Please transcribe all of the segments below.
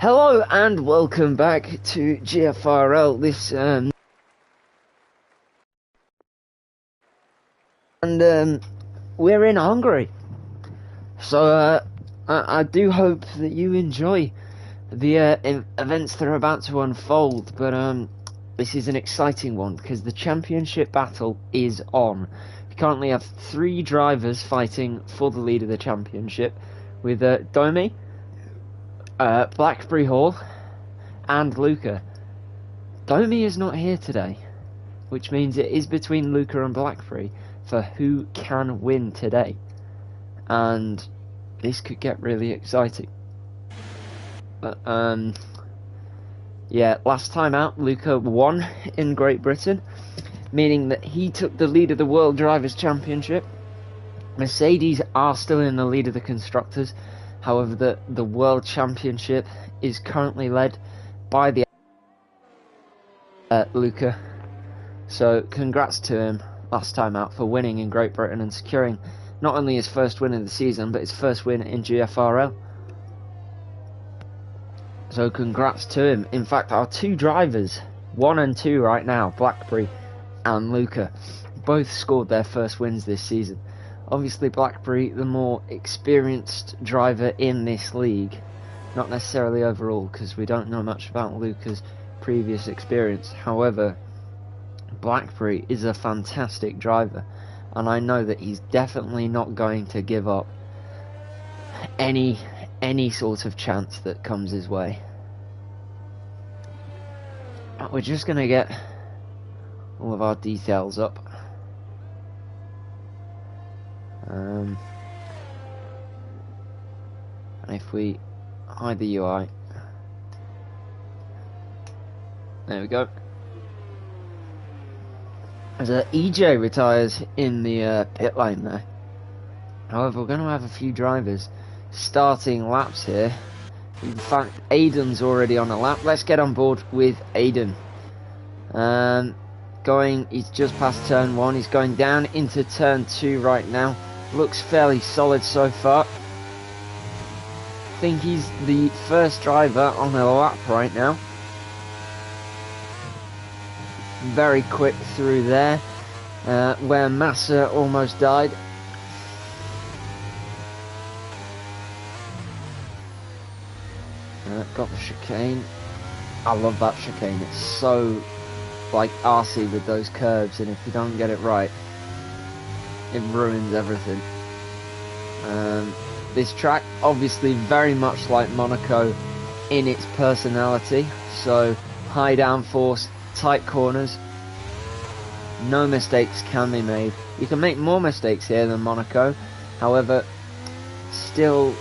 Hello and welcome back to GFRL. We're in Hungary, so I do hope that you enjoy the events that are about to unfold. But this is an exciting one because the championship battle is on. We currently have 3 drivers fighting for the lead of the championship, with Domi, Blackberry Hall, and Luca. Domi is not here today, which means it is between Luca and Blackberry for who can win today, and this could get really exciting. But yeah, last time out Luca won in Great Britain, meaning that he took the lead of the World Drivers' Championship. Mercedes are still in the lead of the Constructors. However, the World Championship is currently led by the Luca. So congrats to him last time out for winning in Great Britain and securing not only his first win of the season, but his first win in GFRL. So congrats to him. In fact, our 2 drivers, 1 and 2 right now, Blackberry and Luca, both scored their first wins this season. Obviously Blackberry, the more experienced driver in this league, not necessarily overall, because we don't know much about Luca's previous experience. However, Blackberry is a fantastic driver, and I know that he's definitely not going to give up any sort of chance that comes his way. But we're just going to get all of our details up. And if we hide the UI, there we go. As EJ retires in the pit lane there. However, we're going to have a few drivers starting laps here. In fact, Aiden's already on a lap. Let's get on board with Aiden. He's just past turn 1. He's going down into turn 2 right now. Looks fairly solid so far. I think he's the first driver on a lap right now. Very quick through there, where Massa almost died. Got the chicane. I love that chicane. It's so like arsey with those curves, and if you don't get it right, it ruins everything. This track, obviously very much like Monaco in its personality, so high downforce, tight corners, no mistakes can be made. You can make more mistakes here than Monaco, however, still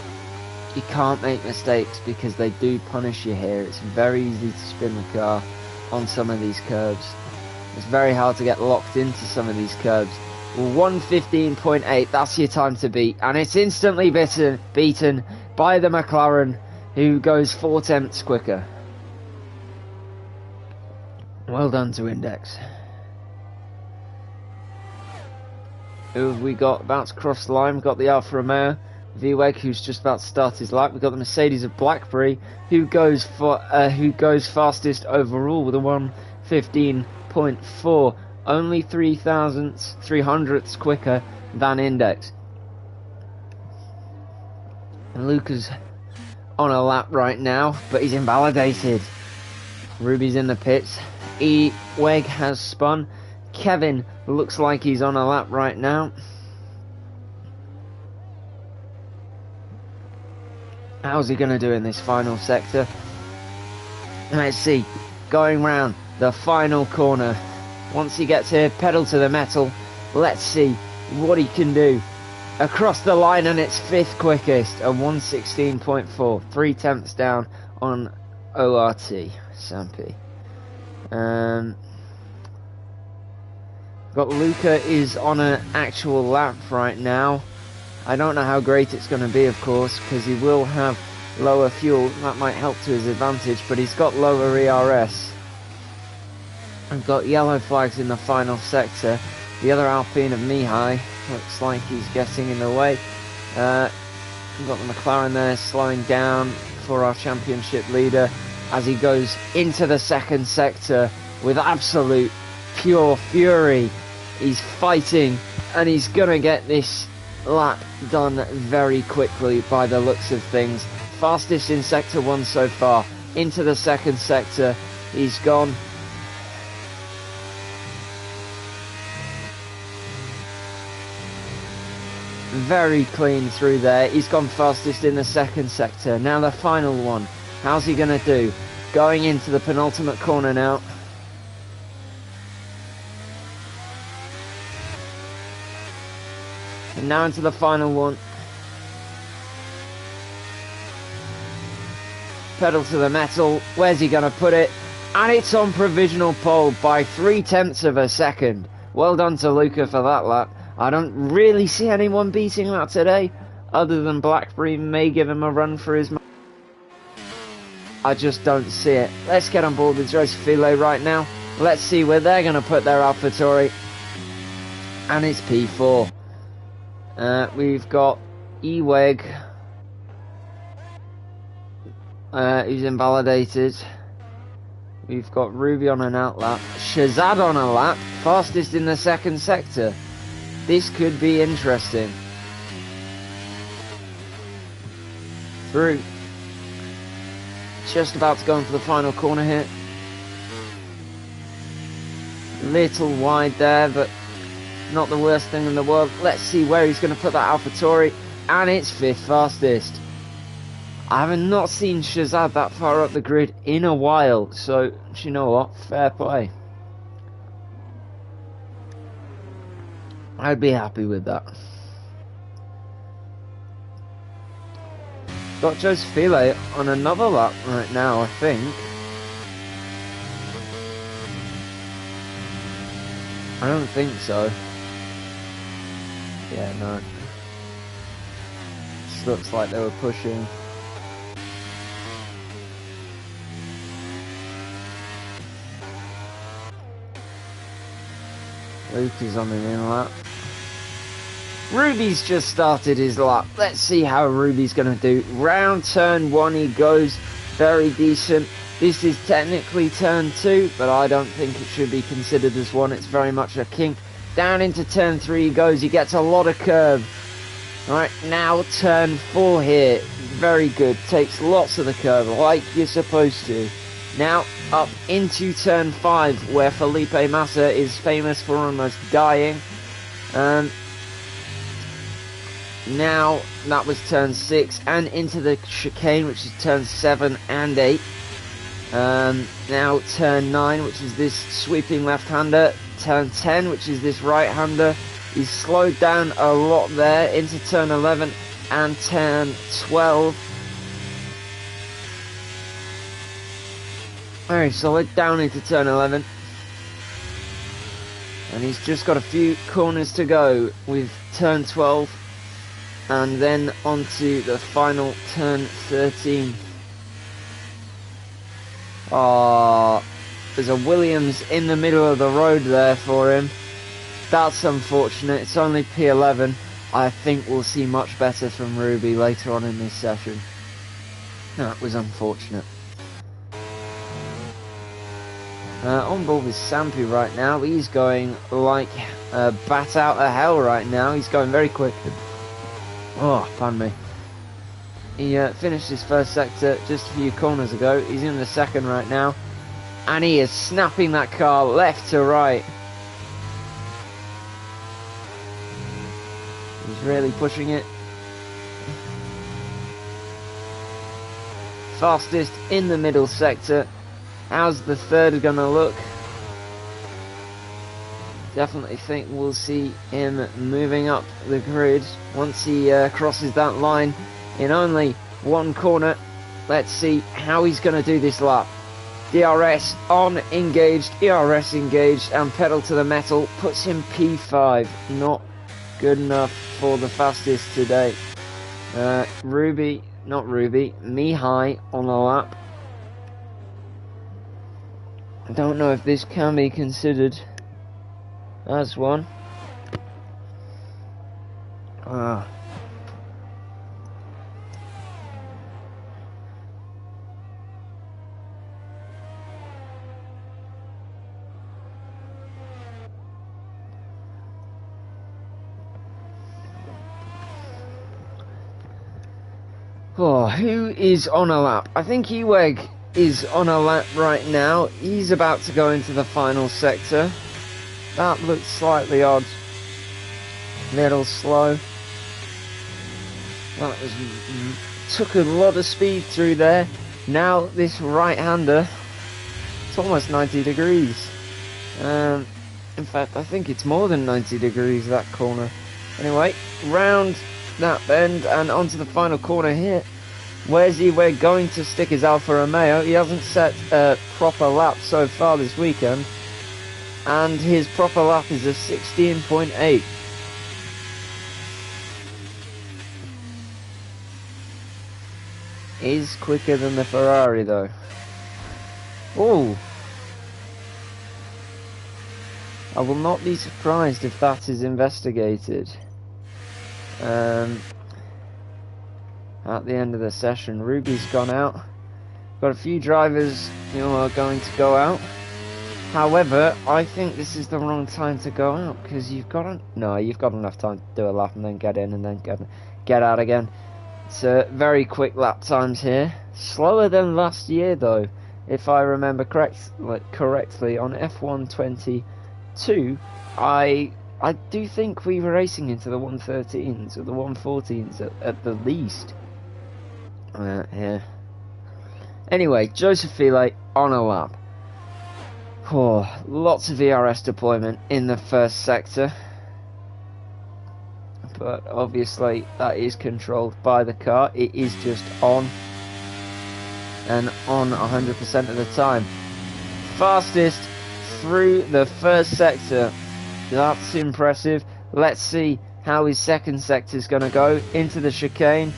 you can't make mistakes because they do punish you here. It's very easy to spin the car on some of these curves. It's very hard to get locked into some of these curves. 1:15.8, that's your time to beat, and it's instantly beaten by the McLaren, who goes 4/10 quicker. Well done to Index. Who have we got about to cross the line? We've got the Alfa Romeo V-Weg, who's just about to start his lap. We've got the Mercedes of Blackberry, who goes fastest overall with a 1:15.4, only 3,300ths quicker than Index. And Luca's on a lap right now, but he's invalidated. Ruby's in the pits. E-Weg has spun. Kevin looks like he's on a lap right now. How's he going to do in this final sector? Let's see. Going round the final corner. Once he gets here, pedal to the metal. Let's see what he can do. Across the line, and it's 5th quickest. A 1:16.4. 3/10 down on ORT. Sampi. Got Luca is on an actual lap right now. I don't know how great it's going to be, of course, because he will have lower fuel. That might help to his advantage, but he's got lower ERS. I've got yellow flags in the final sector. The other Alpine of Mihai looks like he's getting in the way. We've got the McLaren there slowing down for our championship leader as he goes into the second sector with absolute pure fury. He's fighting and he's gonna get this lap done very quickly by the looks of things. Fastest in sector 1 so far. Into the second sector he's gone. Very clean through there. He's gone fastest in the second sector. Now the final one. How's he going to do? Going into the penultimate corner now. And now into the final one. Pedal to the metal. Where's he going to put it? And it's on provisional pole by 0.3 of a second. Well done to Luca for that lap. I don't really see anyone beating that today, other than Blackberry may give him a run for his money. I just don't see it. Let's get on board with Drosophila right now. Let's see where they're going to put their AlphaTauri. And it's P4. We've got Eweg, who's invalidated. We've got Ruby on an outlap. Shazad on a lap, fastest in the second sector. This could be interesting. Through. Just about to go into the final corner here. Little wide there, but not the worst thing in the world. Let's see where he's going to put that AlphaTauri. And it's 5th fastest. I have not seen Shazad that far up the grid in a while. So, you know what? Fair play. I'd be happy with that. Got Drosophila on another lap right now, I think. I don't think so. Yeah, no. Just looks like they were pushing. Luke is on the in lap. Ruby's just started his lap. Let's see how Ruby's going to do. Round turn 1 he goes. Very decent. This is technically turn 2, but I don't think it should be considered as one. It's very much a kink. Down into turn 3 he goes. He gets a lot of curve. Right, now turn 4 here. Very good. Takes lots of the curve, like you're supposed to. Now up into turn 5, where Felipe Massa is famous for almost dying. Now that was turn 6, and into the chicane, which is turn 7 and 8. Now turn 9, which is this sweeping left-hander. Turn 10, which is this right-hander. He's slowed down a lot there into turn 11 and turn 12. Very solid down into turn 11. And he's just got a few corners to go with turn 12. And then onto the final turn 13. There's a Williams in the middle of the road there for him. That's unfortunate. It's only P11. I think we'll see much better from Ruby later on in this session. That was unfortunate. On board with Sampi right now. He's going like a bat out of hell right now. He's going very quick. Oh, pardon me. He finished his first sector just a few corners ago. He's in the second right now. And he is snapping that car left to right. He's really pushing it. Fastest in the middle sector. How's the third gonna look? Definitely think we'll see him moving up the grid once he crosses that line in only one corner. Let's see how he's going to do this lap. DRS on, engaged, ERS engaged, and pedal to the metal puts him P5. Not good enough for the fastest today. Mihai on a lap. I don't know if this can be considered as one. Oh, who is on a lap? I think Eweg is on a lap right now. He's about to go into the final sector. That looks slightly odd. Little slow. That was took a lot of speed through there. Now this right-hander, it's almost 90 degrees. In fact, I think it's more than 90 degrees, that corner. Anyway, round that bend and onto the final corner here. Where's he? We're going to stick his Alfa Romeo. He hasn't set a proper lap so far this weekend. And his proper lap is a 16.8. Is quicker than the Ferrari though. Oh, I will not be surprised if that is investigated. At the end of the session, Ruby's gone out. Got a few drivers who are going to go out. However, I think this is the wrong time to go out because you've got enough time to do a lap and then get in and then get out again. It's very quick lap times here. Slower than last year though, if I remember correctly. On F122, I do think we were racing into the 113s or the 114s at the least. Yeah. Anyway, Joseph File on a lap. Oh, lots of ERS deployment in the first sector. But obviously that is controlled by the car. It is just on and on 100% of the time. Fastest through the first sector. That's impressive. Let's see how his second sector is going to go into the chicane.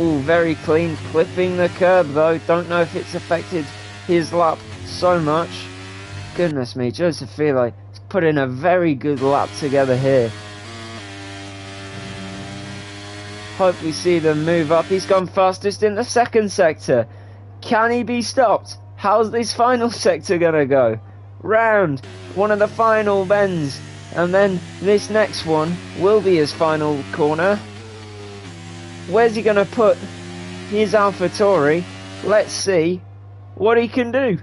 Oh, very clean, clipping the curb though. Don't know if it's affected his lap so much. Goodness me, Joseph File has put in a very good lap together here. Hope we see them move up. He's gone fastest in the second sector. Can he be stopped? How's this final sector gonna go? Round one of the final bends, and then this next one will be his final corner. Where's he gonna put his AlphaTauri? Let's see what he can do.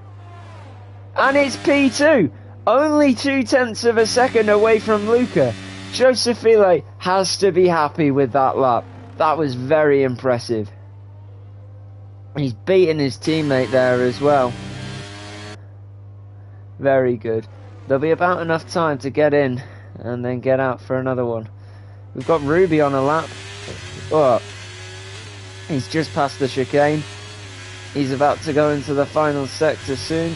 And it's P2, only 0.2 of a second away from Luca. Joseph File has to be happy with that lap. That was very impressive. He's beaten his teammate there as well. Very good. There'll be about enough time to get in and then get out for another one. We've got Ruby on a lap. Oh, he's just past the chicane. He's about to go into the final sector soon.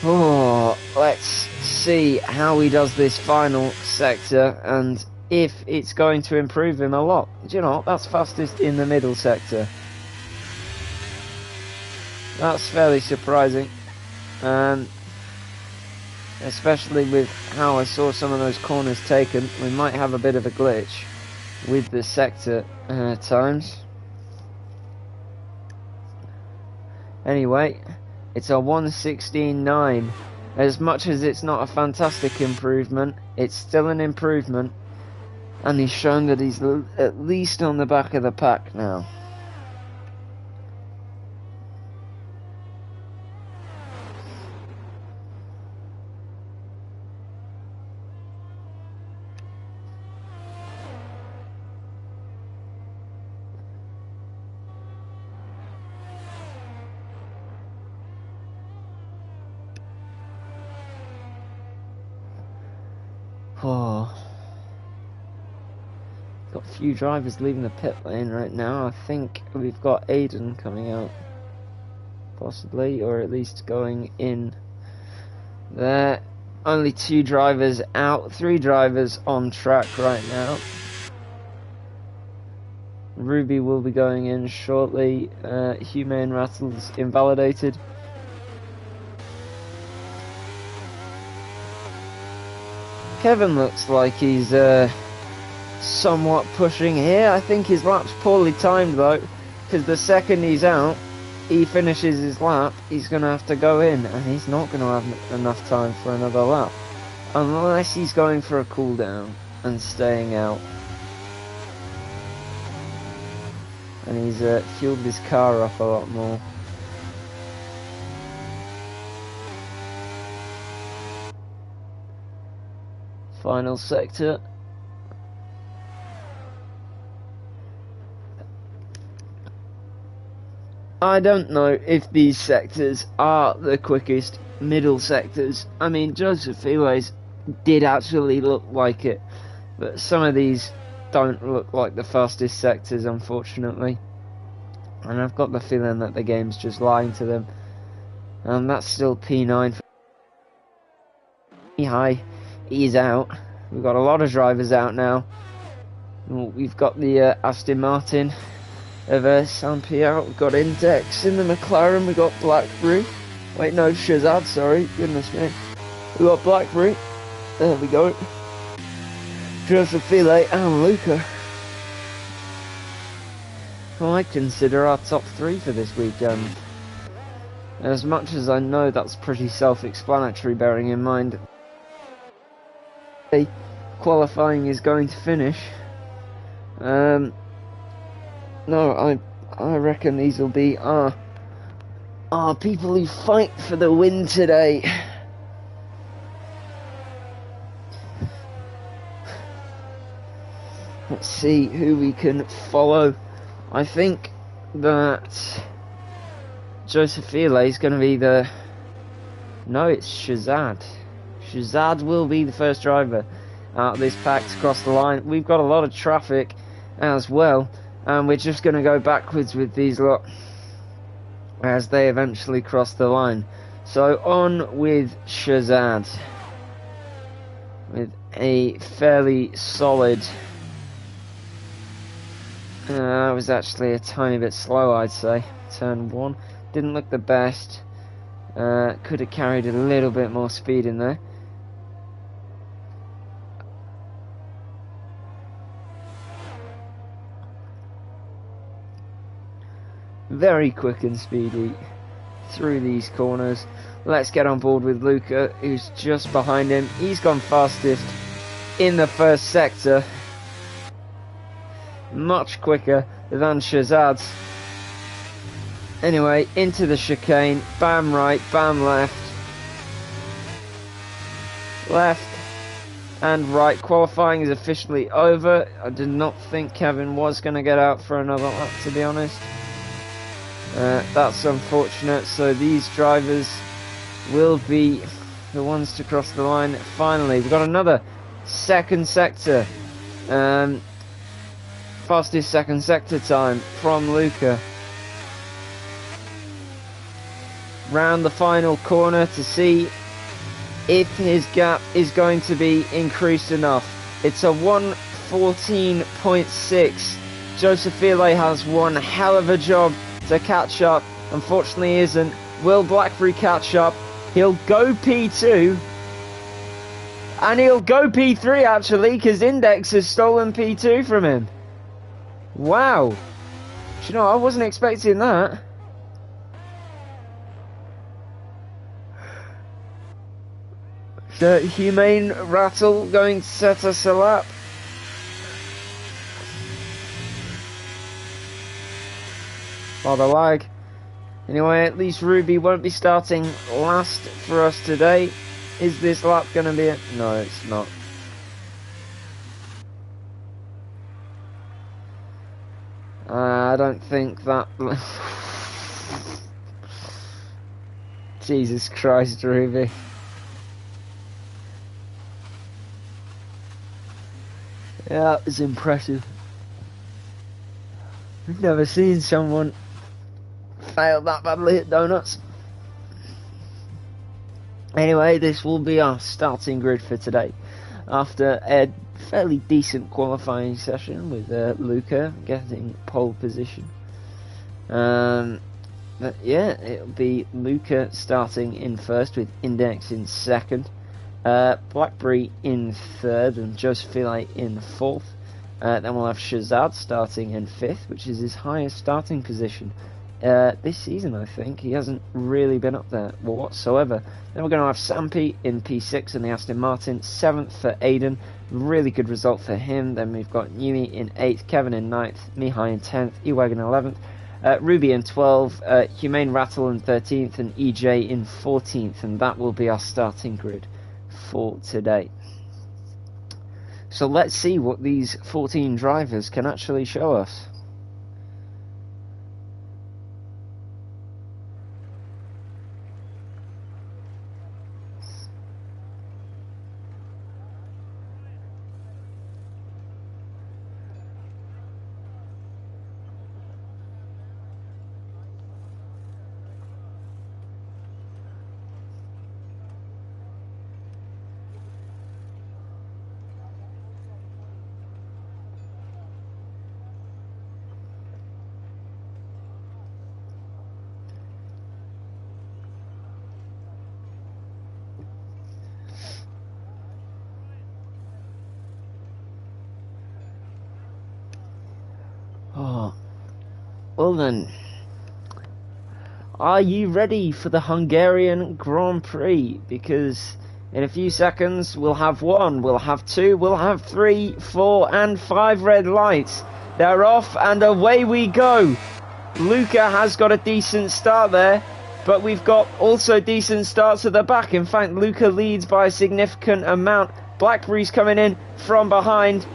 Oh, let's see how he does this final sector and if it's going to improve him a lot. Do you know what? That's fastest in the middle sector. That's fairly surprising. Especially with how I saw some of those corners taken, we might have a bit of a glitch with the sector times. Anyway, it's a 1:16.9. As much as it's not a fantastic improvement, it's still an improvement. And he's shown that he's at least on the back of the pack now. Oh. Got a few drivers leaving the pit lane right now. I think we've got Aiden coming out, possibly, or at least going in there. Only 2 drivers out, 3 drivers on track right now. Ruby will be going in shortly. Humane Rattle's invalidated. Kevin looks like he's somewhat pushing here. I think his lap's poorly timed though, because the second he's out, he finishes his lap, he's going to have to go in, and he's not going to have enough time for another lap, unless he's going for a cool down and staying out. and he's fueled his car up a lot more. Final sector. I don't know if these sectors are the quickest middle sectors. I mean, Joseph Files did actually look like it, but some of these don't look like the fastest sectors, unfortunately. And I've got the feeling that the game's just lying to them. And that's still P9 for Hi. He's out. We've got a lot of drivers out now. We've got the Aston Martin of Sampy out. We've got Index in the McLaren. We've got Blackberry. Wait, no, Shazad, sorry. Goodness me. We've got Blackberry. There we go. Joseph File and Luca. Who I consider our top three for this weekend. As much as I know that's pretty self-explanatory, bearing in mind qualifying is going to finish. No, I reckon these will be our people who fight for the win today. Let's see who we can follow. I think that Joseph File is going to be the... No, it's Shazad. Shazad will be the first driver out of this pack to cross the line. We've got a lot of traffic as well, and we're just going to go backwards with these lot as they eventually cross the line. So on with Shazad with a fairly solid... I was actually a tiny bit slow, I'd say. Turn 1 didn't look the best. Could have carried a little bit more speed in there. Very quick and speedy through these corners. Let's get on board with Luca, who's just behind him. He's gone fastest in the first sector. Much quicker than Shazad's. Anyway, into the chicane. Bam right, bam left. Left and right. Qualifying is officially over. I did not think Kevin was going to get out for another lap, to be honest. That's unfortunate. So these drivers will be the ones to cross the line. Finally, we've got another second sector. Fastest second sector time from Luca. Round the final corner to see if his gap is going to be increased enough. It's a 1:14.6. Joseph File has one hell of a job to catch up. Unfortunately, he isn't. Will Blackberry catch up? He'll go P2. And he'll go P3 actually, because Index has stolen P2 from him. Wow. Do you know, I wasn't expecting that. The Humane Rattle going to set us a lap. Rather lag. Anyway, at least Ruby won't be starting last for us today. Is this lap going to be it? No, it's not. I don't think that... Jesus Christ, Ruby. Yeah, that was impressive. I've never seen someone fail that badly at donuts. Anyway, this will be our starting grid for today. After a fairly decent qualifying session with Luca getting pole position. But yeah, it'll be Luca starting in first with Index in second. Blackberry in third and Joseph File in fourth. Then we'll have Shazad starting in fifth, which is his highest starting position this season, I think. He hasn't really been up there whatsoever. Then we're going to have Sampi in P6 in the Aston Martin, 7th for Aiden. Really good result for him. Then we've got Numi in 8th, Kevin in 9th, Mihai in 10th, Ewagon 11th, Ruby in 12th, Humane Rattle in 13th, and EJ in 14th. And that will be our starting grid for today. So let's see what these 14 drivers can actually show us. Oh, well then, are you ready for the Hungarian Grand Prix? Because in a few seconds we'll have 1, we'll have 2, we'll have 3, 4 and 5 red lights. They're off and away we go. Luca has got a decent start there, but we've got also decent starts at the back. In fact, Luca leads by a significant amount. Blackberry's coming in from behind.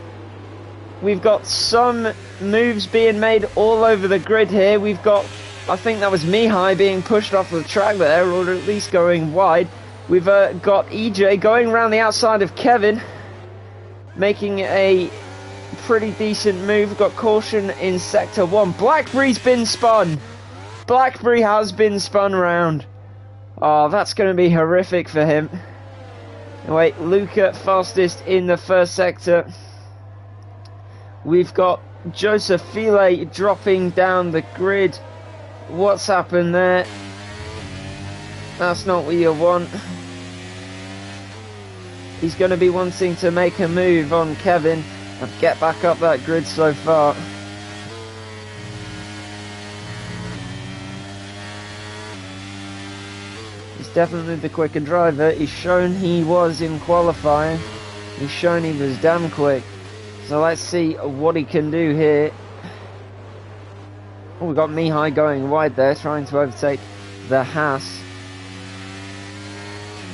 We've got some moves being made all over the grid here. We've got, I think that was Mihai being pushed off the track there, or at least going wide. We've got EJ going around the outside of Kevin, making a pretty decent move. We've got caution in sector 1. Blackberry's been spun. Blackberry has been spun round. Oh, that's going to be horrific for him. Anyway, Luca fastest in the first sector. We've got Joseph File dropping down the grid. What's happened there? That's not what you want. He's going to be wanting to make a move on Kevin and get back up that grid so far. He's definitely the quicker driver. He's shown he was in qualifying. He's shown he was damn quick. So let's see what he can do here. Oh, we've got Mihai going wide there, trying to overtake the Haas.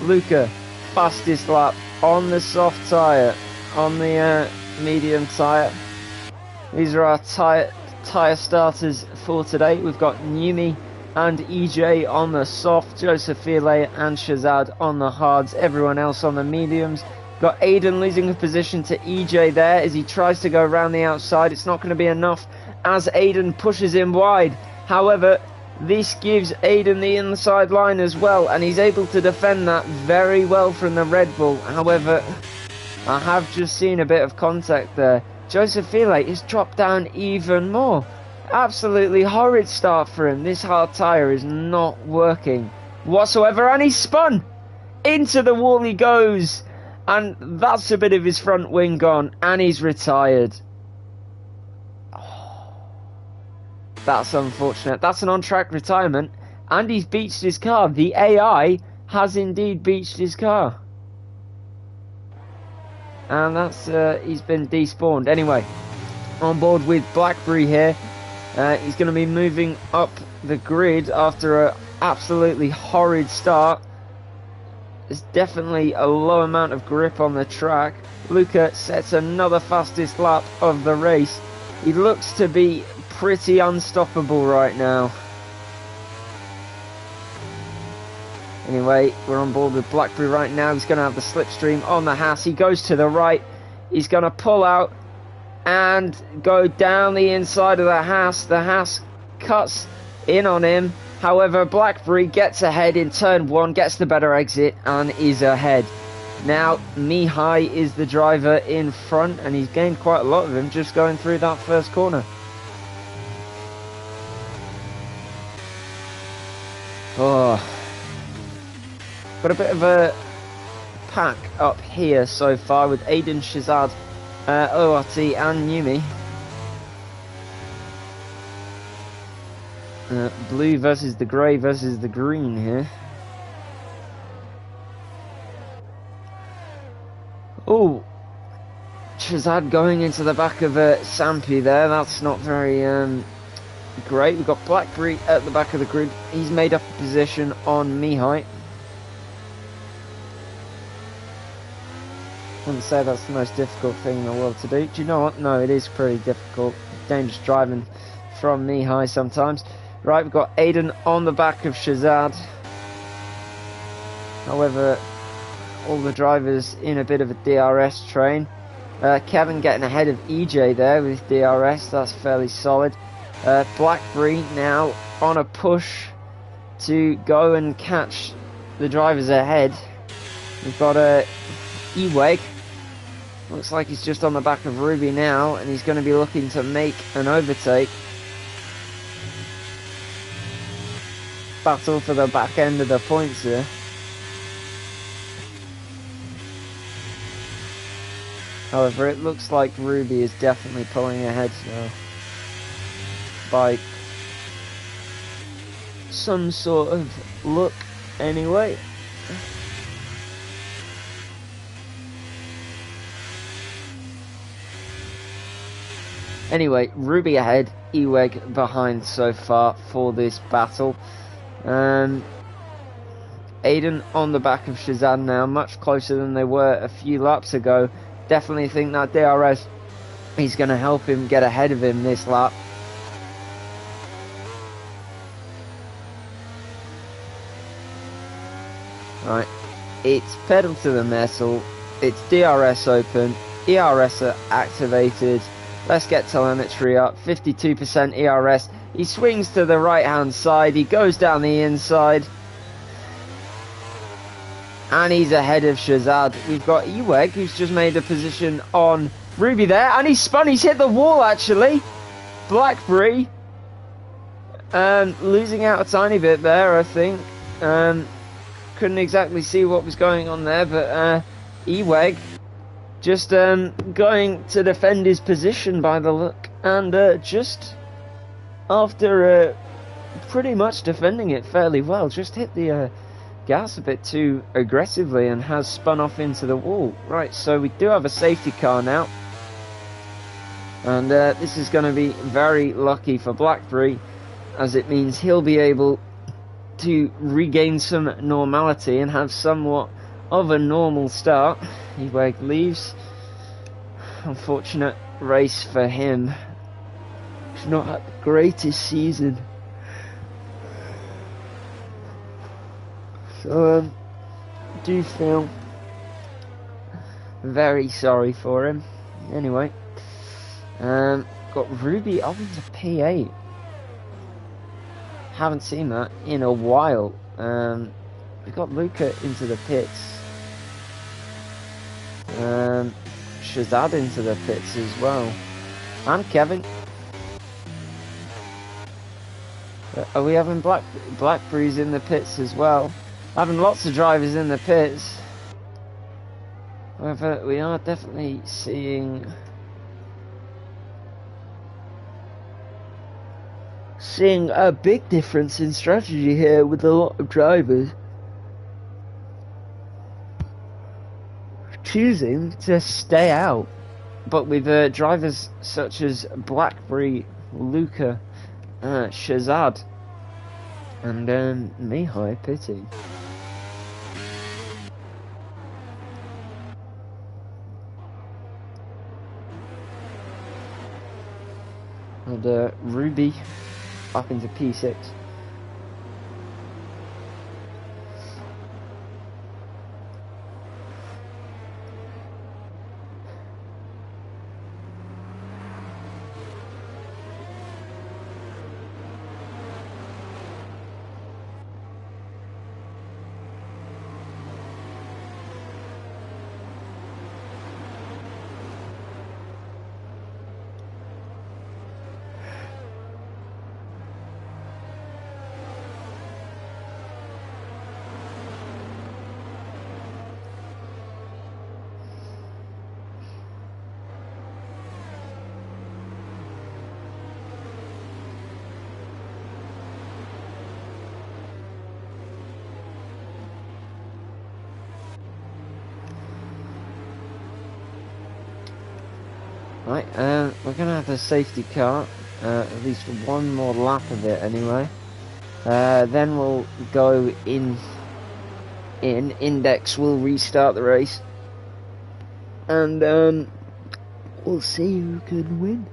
Luca, fastest lap on the soft tyre, on the medium tyre. These are our tyre starters for today. We've got Numi and EJ on the soft, Joseph File and Shazad on the hards, everyone else on the mediums. Got Aiden losing a position to EJ there as he tries to go around the outside. It's not going to be enough as Aiden pushes him wide. However, this gives Aiden the inside line as well, and he's able to defend that very well from the Red Bull. However, I have just seen a bit of contact there. Joseph File is dropped down even more. Absolutely horrid start for him. This hard tyre is not working whatsoever, and he's spun. Into the wall he goes. And that's a bit of his front wing gone, and he's retired. Oh, that's unfortunate. That's an on-track retirement, and he's beached his car. The AI has indeed beached his car. And that's, he's been despawned. Anyway, on board with Blackberry here. He's going to be moving up the grid after an absolutely horrid start. There's definitely a low amount of grip on the track. Luca sets another fastest lap of the race. He looks to be pretty unstoppable right now. Anyway, we're on board with Blackberry right now. He's going to have the slipstream on the Haas. He goes to the right. He's going to pull out and go down the inside of the Haas. The Haas cuts in on him. However, Blackberry gets ahead in turn 1, gets the better exit, and is ahead. Now, Mihai is the driver in front, and he's gained quite a lot of him just going through that first corner. Oh, got a bit of a pack up here so far with Aiden, Shazad, ORT and Numi. Blue versus the grey versus the green here. Oh, Shazad going into the back of Sampi there. That's not very great. We've got Blackberry at the back of the grid. He's made up a position on Mihai. Wouldn't say that's the most difficult thing in the world to do. Do you know what? No, it is pretty difficult. Dangerous driving from Mihai sometimes. Right, we've got Aiden on the back of Shazad. However, all the drivers in a bit of a DRS train. Kevin getting ahead of EJ there with DRS. That's fairly solid. Blackberry now on a push to go and catch the drivers ahead. We've got Eweg. Looks like he's just on the back of Ruby now, and he's going to be looking to make an overtake. Battle for the back end of the points here. However, it looks like Ruby is definitely pulling ahead now by some sort of look anyway. Anyway, Ruby ahead, Eweg behind so far for this battle. Aiden on the back of Shazad now, much closer than they were a few laps ago. Definitely think that DRS is going to help him get ahead of him this lap. Right, it's pedal to the metal, it's DRS open, ERS are activated. Let's get telemetry up, 52% ERS. He swings to the right hand side, he goes down the inside. And he's ahead of Shazad. We've got Eweg, who's just made a position on Ruby there. And he's spun, he's hit the wall actually. Blackberry losing out a tiny bit there, I think. Couldn't exactly see what was going on there, but Eweg just going to defend his position by the look, and just after pretty much defending it fairly well, just hit the gas a bit too aggressively and has spun off into the wall. Right, so we do have a safety car now, and this is going to be very lucky for Blackberry, as it means he'll be able to regain some normality and have somewhat of a normal start. Eweg leaves. Unfortunate race for him. He's not had the greatest season. So do feel very sorry for him. Anyway, got Ruby up into P8. Haven't seen that in a while. We've got Luca into the pits. Shazad into the pits as well. And Kevin. Are we having Blackberries in the pits as well? Having lots of drivers in the pits. However, we are definitely seeing a big difference in strategy here with a lot of drivers choosing to stay out, but with drivers such as Blackberry, Luca, Shazad, and Mihai pitting. And Ruby up into P6. Right, we're gonna have a safety car, at least one more lap of it anyway. Then we'll go in Index will restart the race, and we'll see who can win.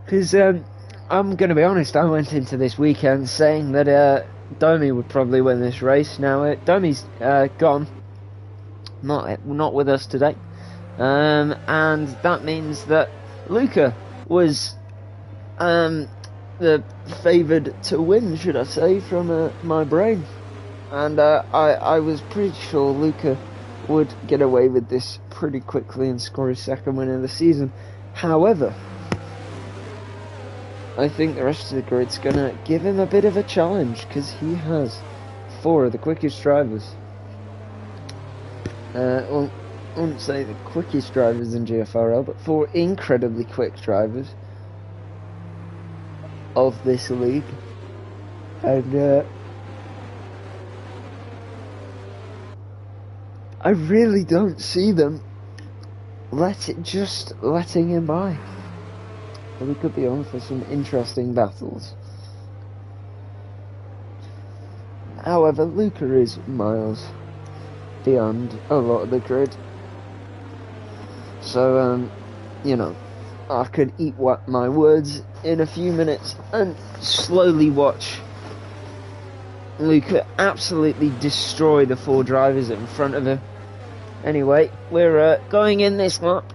Because I'm going to be honest, I went into this weekend saying that Domi would probably win this race. Now Domi's gone, not with us today, and that means that Luca was the favoured to win, should I say, from my brain. And I was pretty sure Luca would get away with this pretty quickly and score his second win of the season. However, I think the rest of the grid's going to give him a bit of a challenge, because he has 4 of the quickest drivers. Well, I wouldn't say the quickest drivers in GFRL, but 4 incredibly quick drivers of this league, and I really don't see them letting him by. We could be on for some interesting battles. However, Luca is miles beyond a lot of the grid, so you know, I could eat my words in a few minutes and slowly watch Luca absolutely destroy the 4 drivers in front of him. Anyway, we're going in this lap.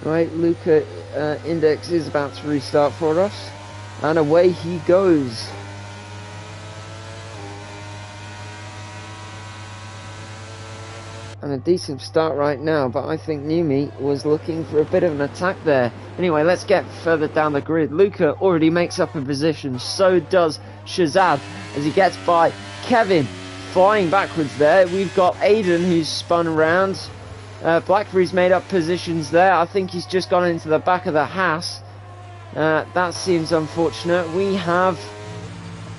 Right, Luca Index is about to restart for us, and away he goes. And a decent start right now, but I think Numi was looking for a bit of an attack there. Anyway, let's get further down the grid. Luca already makes up a position, so does Shazad as he gets by Kevin. Flying backwards there, we've got Aiden who's spun around. Blackberry's made up positions there. I think he's just gone into the back of the Haas. That seems unfortunate. We have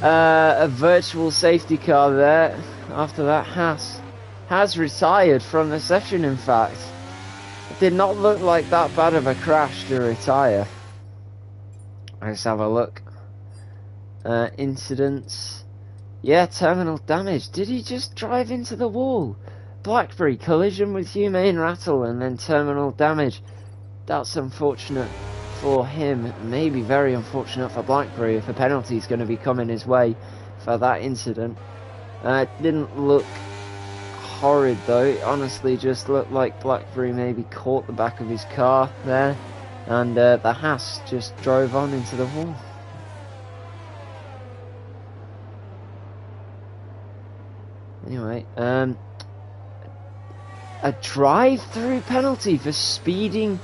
a virtual safety car there after that Haas has retired from the session, in fact. It did not look like that bad of a crash to retire. Let's have a look. Incidents. Yeah, terminal damage. Did he just drive into the wall? Blackberry, collision with humane rattle and then terminal damage. That's unfortunate for him. Maybe very unfortunate for Blackberry if a penalty is going to be coming his way for that incident. It didn't look horrid though. It honestly just looked like Blackberry maybe caught the back of his car there, and the Haas just drove on into the wall. Anyway, a drive-through penalty for speeding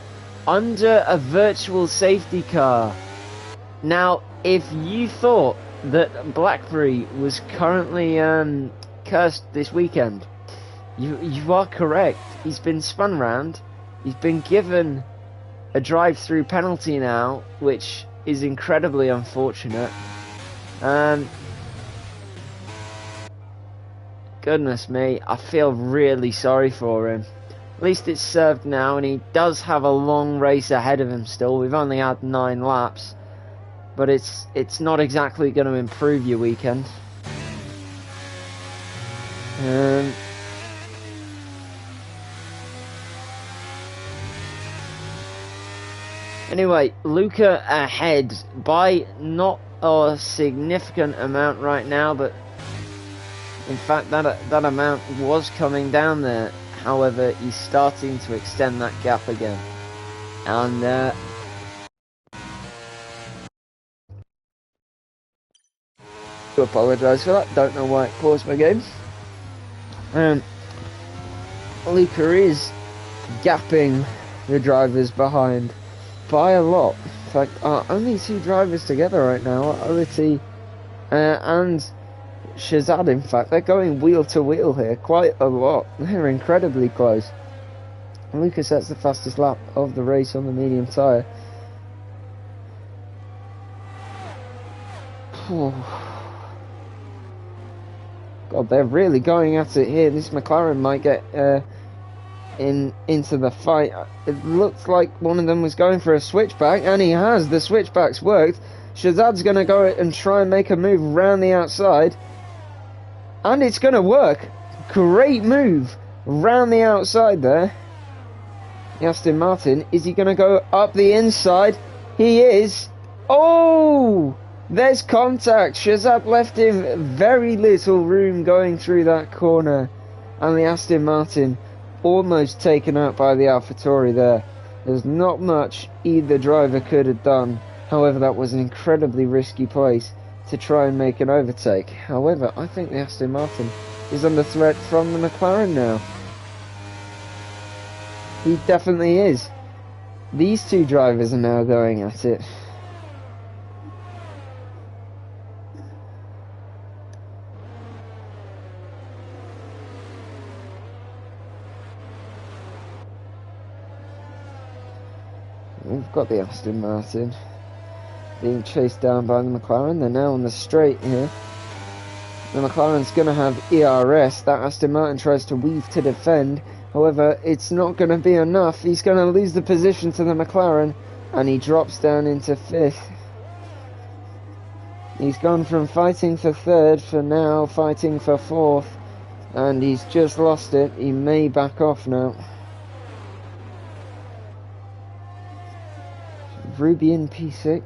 under a virtual safety car. Now, if you thought that Blackberry was currently cursed this weekend, you are correct. He's been spun round. He's been given a drive-through penalty now, which is incredibly unfortunate. Goodness me, I feel really sorry for him. At least it's served now, and he does have a long race ahead of him still. We've only had 9 laps, but it's not exactly going to improve your weekend. Anyway, Luca ahead by not a significant amount right now, but in fact, that amount was coming down there. However, he's starting to extend that gap again. And I apologise for that. Don't know why it paused my game. Luca is gapping the drivers behind. by a lot. In fact, our only two drivers together right now are Olity and Shazad. In fact, they're going wheel to wheel here quite a lot. They're incredibly close. Lucas sets the fastest lap of the race on the medium tyre. God, they're really going at it here. This McLaren might get into the fight. It looks like one of them was going for a switchback, and he has. The switchback's worked. Shazad's going to go and try and make a move around the outside, and it's going to work. Great move round the outside there. The Aston Martin, is he going to go up the inside? He is. Oh, there's contact. Shazad left him very little room going through that corner, and the Aston Martin almost taken out by the AlphaTauri there. There's not much either driver could have done. However, that was an incredibly risky place to try and make an overtake. However, I think the Aston Martin is under threat from the McLaren now. He definitely is. These two drivers are now going at it. We've got the Aston Martin being chased down by the McLaren. They're now on the straight here. The McLaren's going to have ERS. That Aston Martin tries to weave to defend. However, it's not going to be enough. He's going to lose the position to the McLaren, and he drops down into 5th. He's gone from fighting for 3rd for now fighting for 4th, and he's just lost it. He may back off now. Ruby in P6.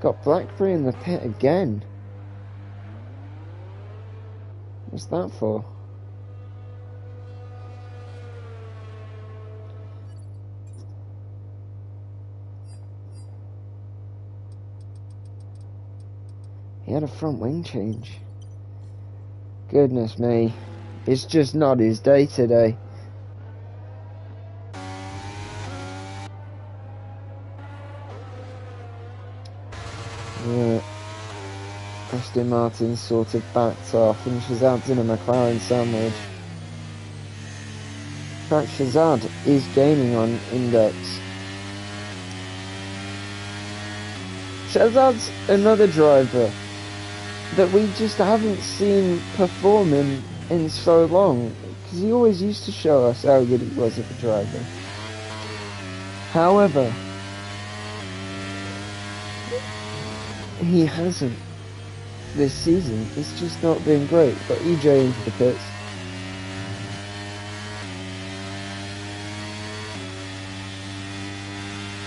Got Blackberry in the pit again. What's that for? He had a front wing change. Goodness me. It's just not his day today. Yeah. Aston Martin sort of backed off, and Shazad's in a McLaren sandwich. In fact, Shazad is gaining on index. Shazad's another driver that we just haven't seen performing in so long, because he always used to show us how good he was as a driver. However, he hasn't this season. It's just not been great. Got EJ into the pits.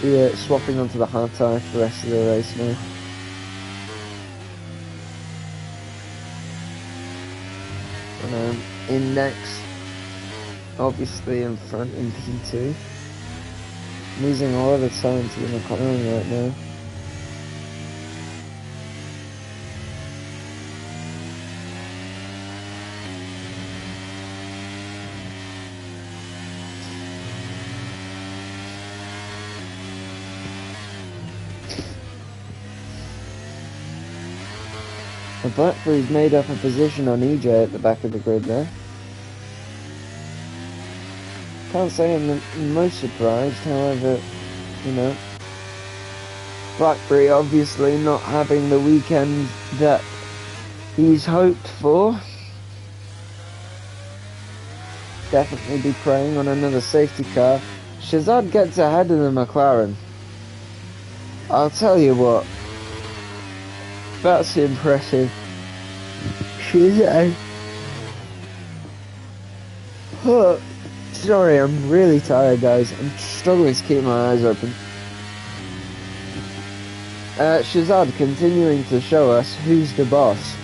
Yeah, swapping onto the hard tyre for the rest of the race now. Index obviously in front in P2. Losing a lot of time to the McLaren right now. The Blackberry's made up a position on EJ at the back of the grid there. Can't say I'm the most surprised, however, you know, Blackberry obviously not having the weekend that he's hoped for. Definitely be preying on another safety car. Shazad gets ahead of the McLaren. I'll tell you what, that's impressive. Shazad. Oh, sorry, I'm really tired, guys. I'm struggling to keep my eyes open. Shazad continuing to show us who's the boss.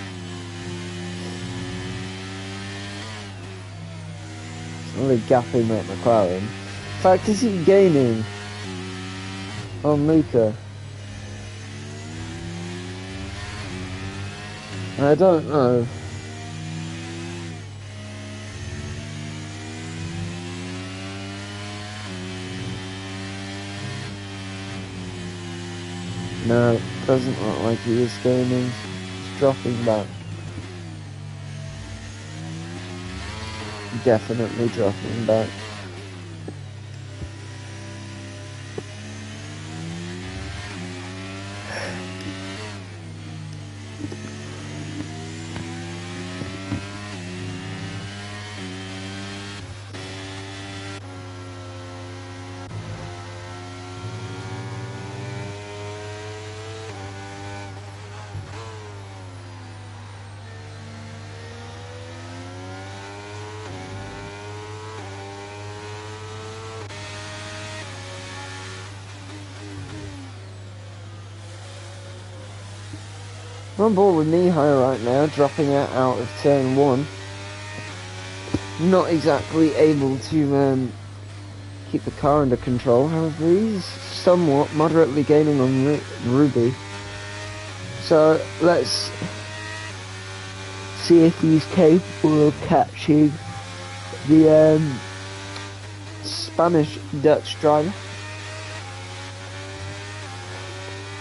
Really gapping at McLaren. In fact, is he gaining on Luca? I don't know. No, doesn't look like he is gaining. He's dropping back. Definitely dropping back. I'm on board with Mihai right now, dropping out of turn 1. Not exactly able to keep the car under control, however he's somewhat moderately gaining on Ruby. So let's see if he's capable of catching the Spanish-Dutch driver.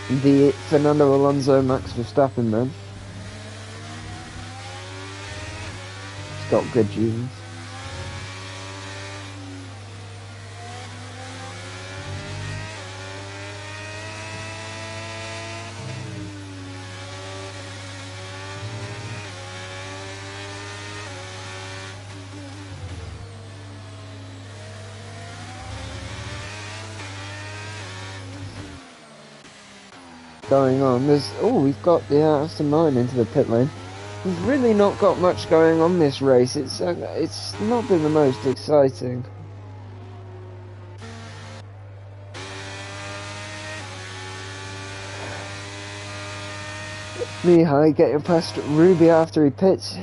The Fernando Alonso Max Verstappen man. He's got good genes. Going on. We've got the Aston Martin into the pit lane. We've really not got much going on this race. It's not been the most exciting. Mihai getting past Ruby after he pits.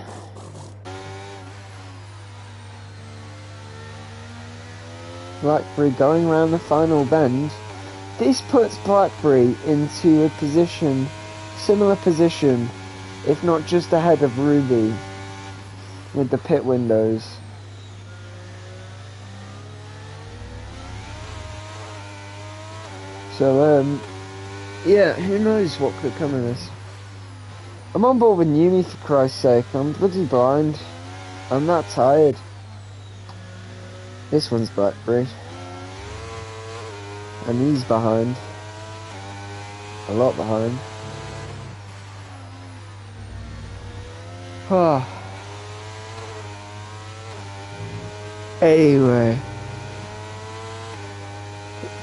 Blackberry going around the final bend. This puts Blackberry into a position, similar position, if not just ahead of Ruby, with the pit windows. So, yeah, who knows what could come of this. I'm on board with Newey for Christ's sake. I'm bloody blind. I'm that tired. This one's Blackberry. And he's behind. A lot behind. Anyway.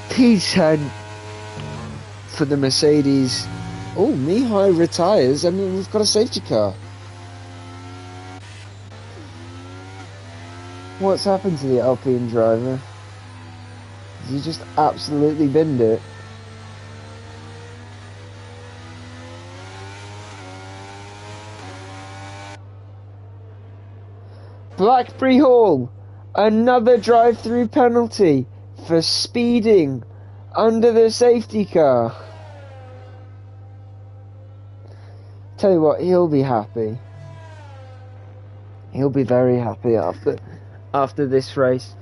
P10 for the Mercedes. Oh, Mihai retires. I mean, we've got a safety car. What's happened to the Alpine driver? He just absolutely binned it. Blackberry Hall, another drive-through penalty for speeding under the safety car. Tell you what, he'll be happy. He'll be very happy after this race.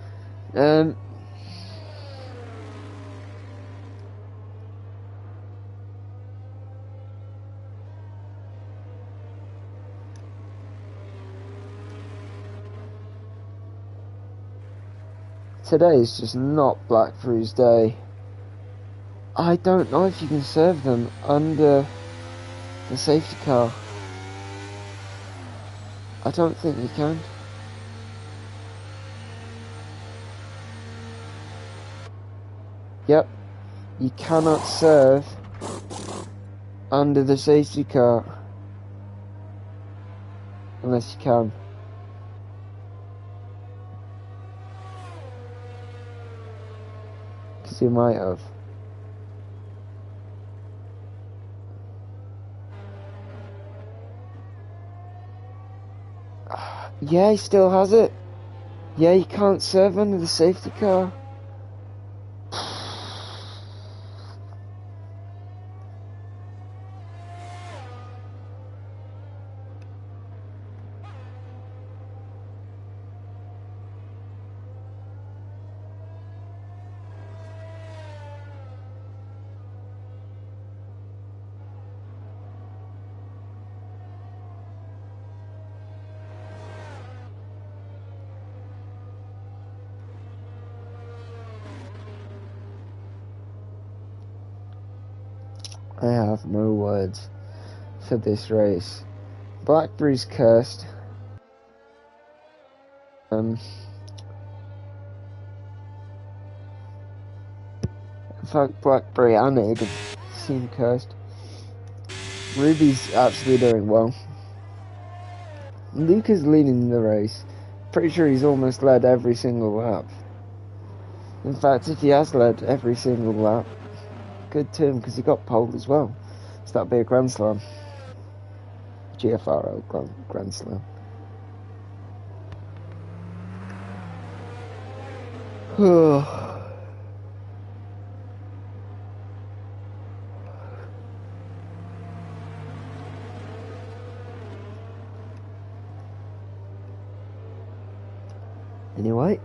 Today's just not Blackberry's day. I don't know if you can serve them under the safety car. I don't think you can. Yep, you cannot serve under the safety car unless you can. Because you might have. Yeah, he still has it. Yeah, you can't serve under the safety car. I have no words for this race. Blackberry's cursed. In fact, Blackberry and Aiden seem cursed. Ruby's actually doing well. Luke is leading the race. Pretty sure he's almost led every single lap. In fact, if he has led every single lap, good to him, because he got pole as well. So that'd be a Grand Slam. GFRL Grand Slam. Anyway,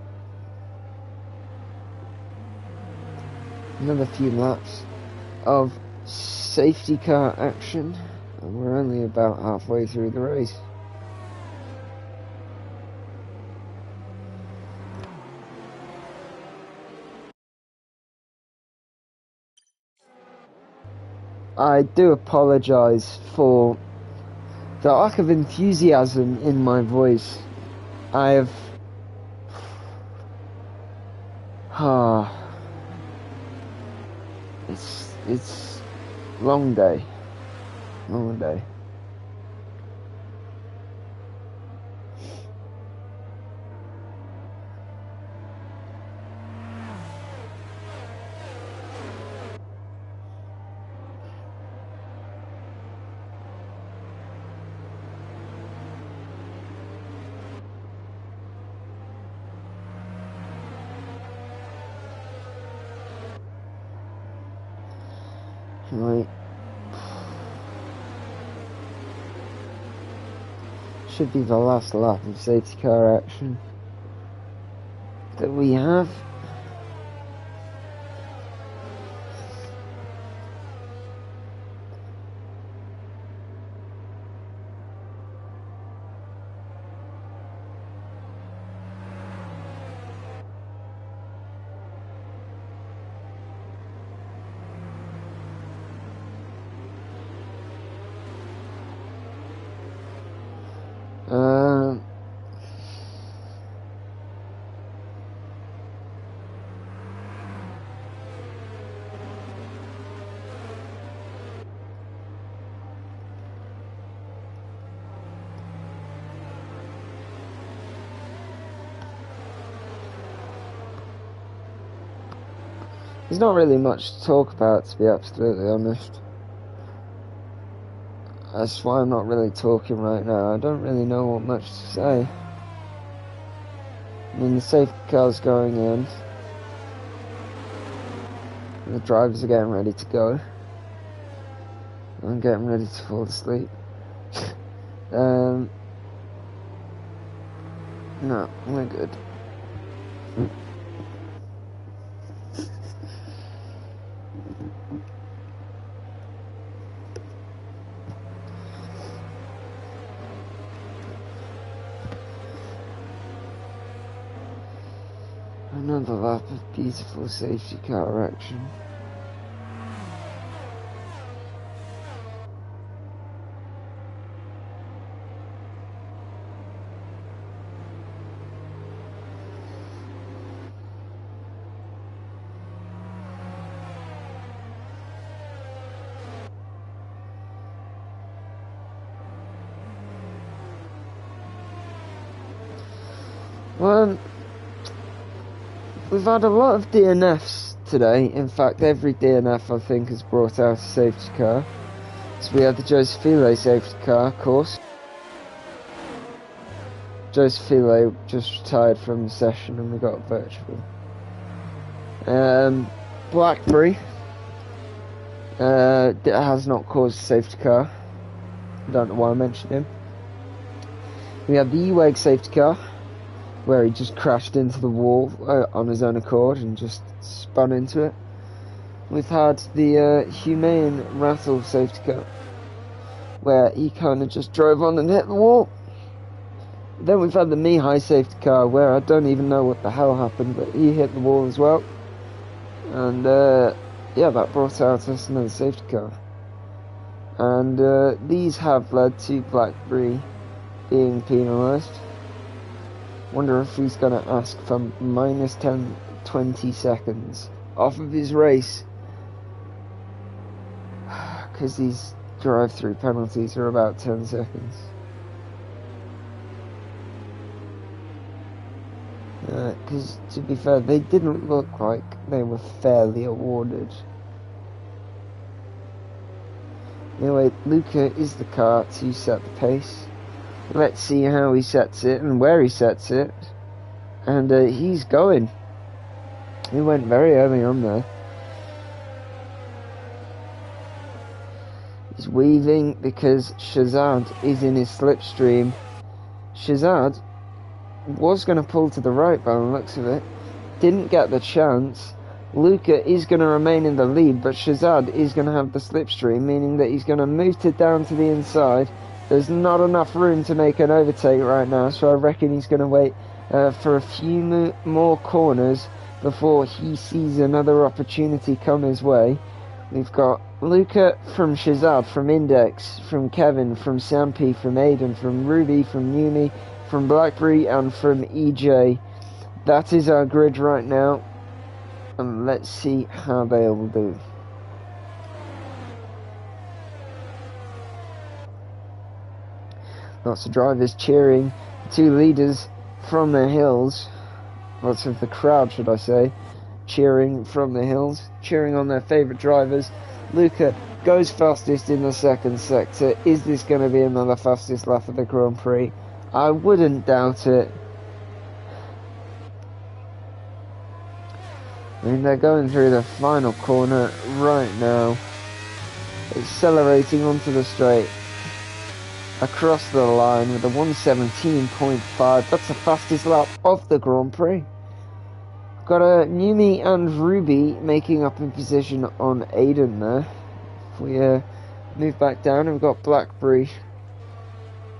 another few laps of safety car action, and we're only about halfway through the race. I do apologise for the lack of enthusiasm in my voice. I have... It's long day. Long day. Right. Should be the last lap of safety car action that we have. There's not really much to talk about, to be absolutely honest. That's why I'm not really talking right now. I don't really know what much to say. I mean, the safety car's going in. The drivers are getting ready to go. I'm getting ready to fall asleep. No, we're good. Another lap of beautiful safety car action. Well, we've had a lot of DNFs today. In fact, every DNF I think has brought out a safety car. So we had the Joseph File safety car, of course. Joseph File just retired from the session and we got a virtual. Blackberry has not caused a safety car. I don't know why I mentioned him. We have the E-Weg safety car, where he just crashed into the wall on his own accord and just spun into it. We've had the Humane Rattle safety car, where he kind of just drove on and hit the wall. Then we've had the Mihai safety car, where I don't even know what the hell happened, but he hit the wall as well. And yeah, that brought out us another safety car. and these have led to Blackberry being penalised. Wonder if he's going to ask for minus 20 seconds off of his race, because these drive-through penalties are about 10 seconds. Because to be fair, they didn't look like they were fairly awarded. Anyway, Luca is the car to set the pace. Let's see how he sets it and where he sets it. And he's going. He went very early on there. He's weaving because Shazad is in his slipstream. Shazad was going to pull to the right by the looks of it. Didn't get the chance. Luca is going to remain in the lead, but Shazad is going to have the slipstream, meaning that he's going to move it down to the inside. There's not enough room to make an overtake right now, so I reckon he's going to wait for a few more corners before he sees another opportunity come his way. We've got Luca from Shazad, from Index, from Kevin, from Sampi, from Aiden, from Ruby, from Yumi, from Blackberry, and from EJ. That is our grid right now, and let's see how they will do. Lots of drivers cheering, two leaders from the hills, lots of the crowd should I say, cheering from the hills, cheering on their favourite drivers. Luca goes fastest in the second sector. Is this going to be another fastest lap of the Grand Prix? I wouldn't doubt it. I mean, they're going through the final corner right now, accelerating onto the straight, across the line with a 1:17.5. That's the fastest lap of the Grand Prix. Got a Numi and Ruby making up in position on Aiden there. If we move back down, we've got Blackberry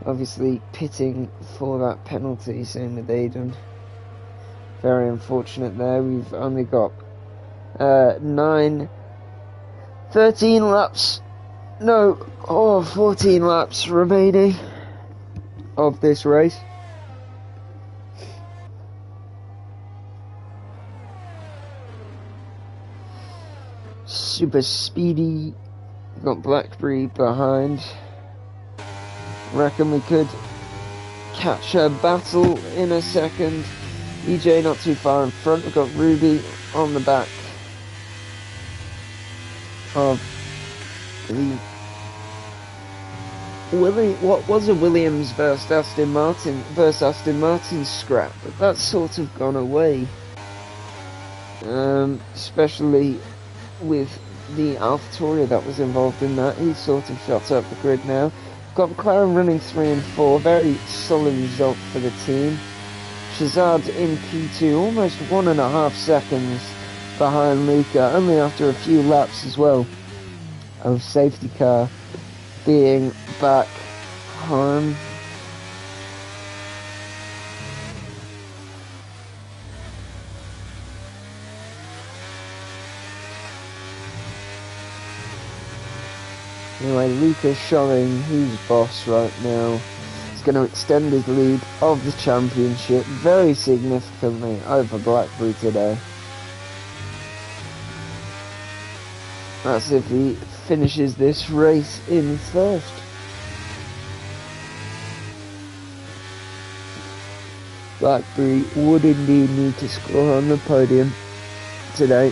obviously pitting for that penalty, same with Aiden. Very unfortunate there. We've only got 13 laps. No, 14 laps remaining of this race. Super speedy. Got Blackberry behind. Reckon we could catch a battle in a second. EJ not too far in front. We've got Ruby on the back of the what was a Williams versus Aston Martin scrap, but that's sort of gone away. Especially with the AlphaTauri that was involved in that. He's sort of shot up the grid now. Got McLaren running 3 and 4. Very solid result for the team. Shazad in P2, almost 1.5 seconds behind Luca, only after a few laps as well of safety car being back home. Anyway, Luca's showing who's boss right now. He's going to extend his lead of the championship very significantly over Blackberry today. That's if he finishes this race in first. Blackberry would indeed need to score on the podium today.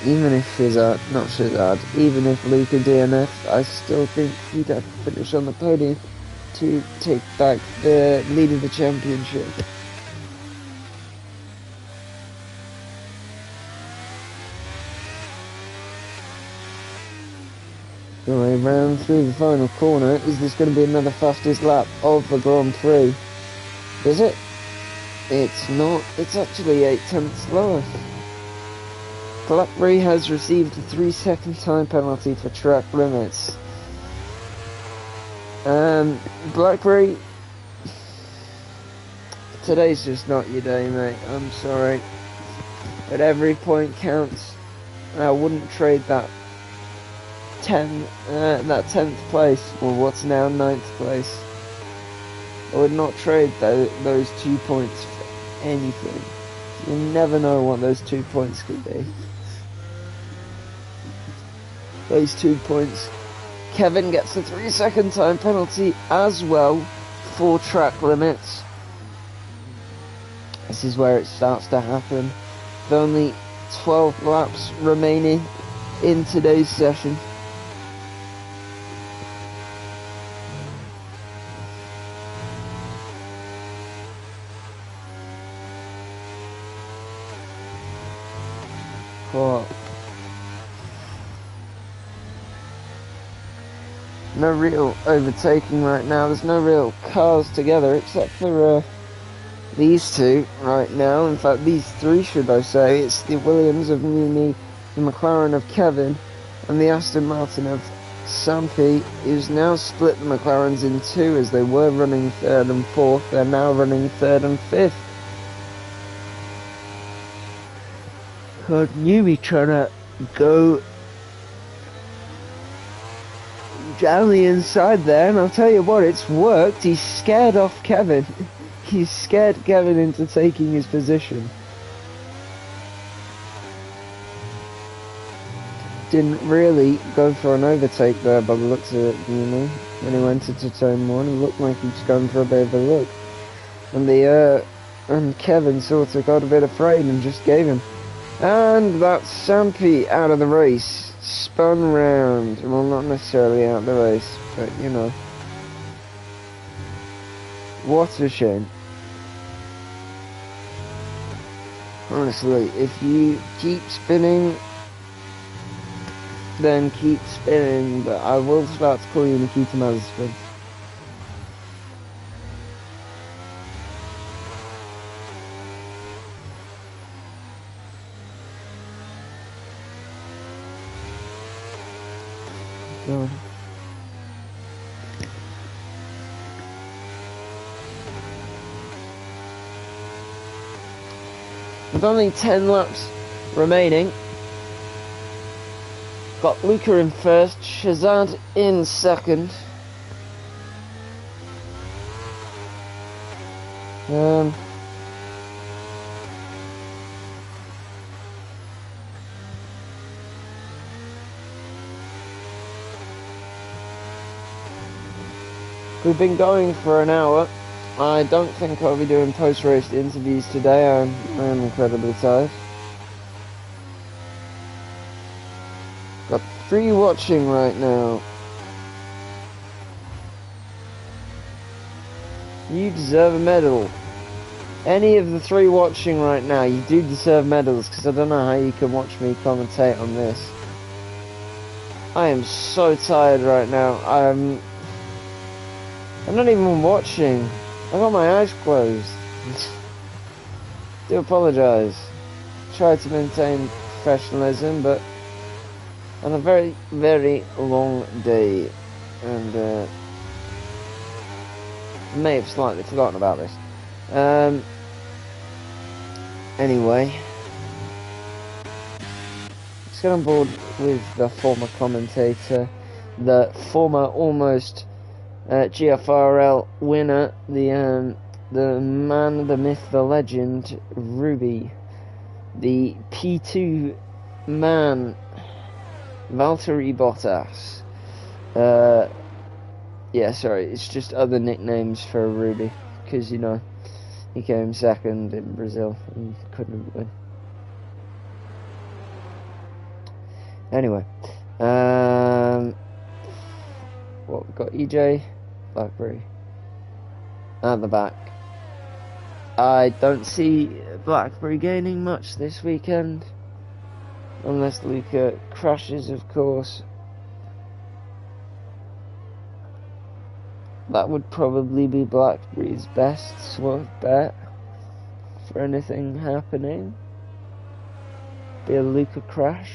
Even if even if Luca DNF, I still think he'd have to finish on the podium to take back the lead of the championship. Anyway, round through the final corner. Is this going to be another fastest lap of the Grand Prix? Is it? It's not. It's actually 0.8 slower. Blackberry has received a 3-second time penalty for track limits. Blackberry, today's just not your day, mate. I'm sorry. But every point counts. I wouldn't trade that that 10th place, or what's now 9th place. I would not trade those 2 points for anything. You never know what those 2 points could be. Those 2 points. Kevin gets a 3-second time penalty as well for track limits. This is where it starts to happen. With only 12 laps remaining in today's session. But no real overtaking right now. There's no real cars together except for these two right now. In fact, these three, should I say. It's the Williams of Muni, the McLaren of Kevin, and the Aston Martin of Sampi, who's now split the McLarens in two, as they were running third and fourth. They're now running third and fifth. God, Newey trying to go down the inside there, and I'll tell you what, it's worked. He's scared off Kevin. He's scared Kevin into taking his position. Didn't really go for an overtake there by the looks of it, you know. When he went into turn one, he looked like he was going for a bit of a look. And Kevin sort of got a bit afraid and just gave him. And that's Sampi out of the race. Spun round. Well, not necessarily out of the race, but you know. What a shame. Honestly, if you keep spinning, then keep spinning, but I will start to call you Nikita Mazepin. God. With only 10 laps remaining, got Luca in first, Shazad in second. We've been going for an hour. I don't think I'll be doing post-race interviews today. I am incredibly tired. Got 3 watching right now. You deserve a medal. Any of the 3 watching right now, you do deserve medals, because I don't know how you can watch me commentate on this. I am so tired right now. I'm not even watching. I got my eyes closed. Do apologise. Try to maintain professionalism, but on a very, very long day, and may have slightly forgotten about this. Anyway, let's get on board with the former commentator, the former almost GFRL winner, the man, the myth, the legend, Ruby, the P2 man, Valtteri Bottas. Yeah, sorry, it's just other nicknames for Ruby, because, you know, he came second in Brazil and couldn't win. Anyway, what, we've got EJ, Blackberry at the back. I don't see Blackberry gaining much this weekend, unless Luca crashes, of course. That would probably be Blackberry's best sort of bet for anything happening. Be a Luca crash.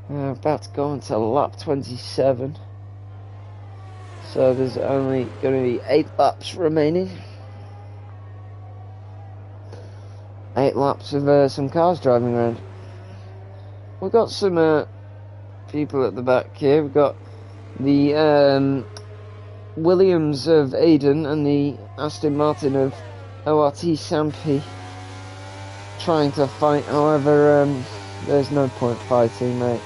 About to go into lap 27. So there's only going to be 8 laps remaining. 8 8 laps of some cars driving around. We've got some people at the back here. We've got the Williams of Aiden and the Aston Martin of ORT Sampi trying to fight. However, there's no point fighting, mate.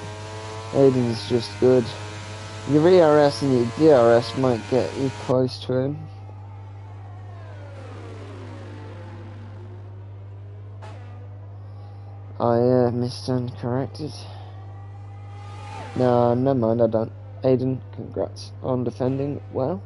Aiden's just good. Your ERS and your DRS might get you close to him. I misstand corrected. No, never mind, I don't. Aiden, congrats on defending well.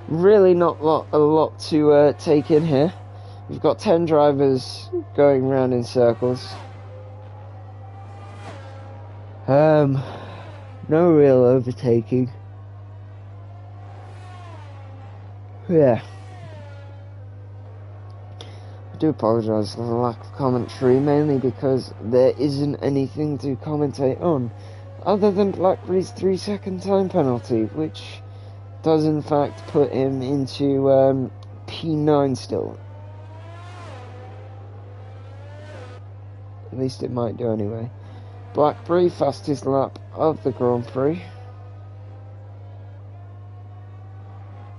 Really not a lot to take in here. We've got 10 drivers going round in circles. No real overtaking. Yeah. I do apologise for the lack of commentary, mainly because there isn't anything to commentate on, other than Blackberry's 3-second time penalty, which does in fact put him into P9 still. At least it might do anyway. Blackberry, fastest lap of the Grand Prix.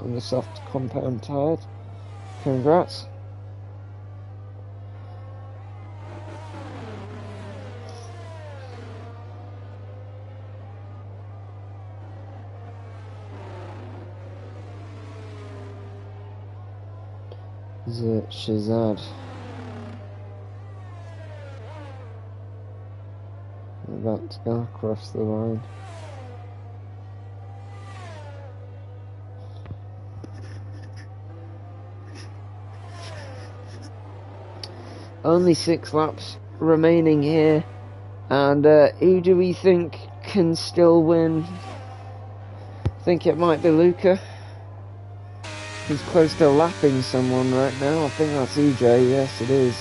On the soft compound tyre. Congrats. Shazad. About to go across the line. Only 6 laps remaining here, and who do we think can still win? I think it might be Luca. He's close to lapping someone right now. I think that's EJ. Yes, it is.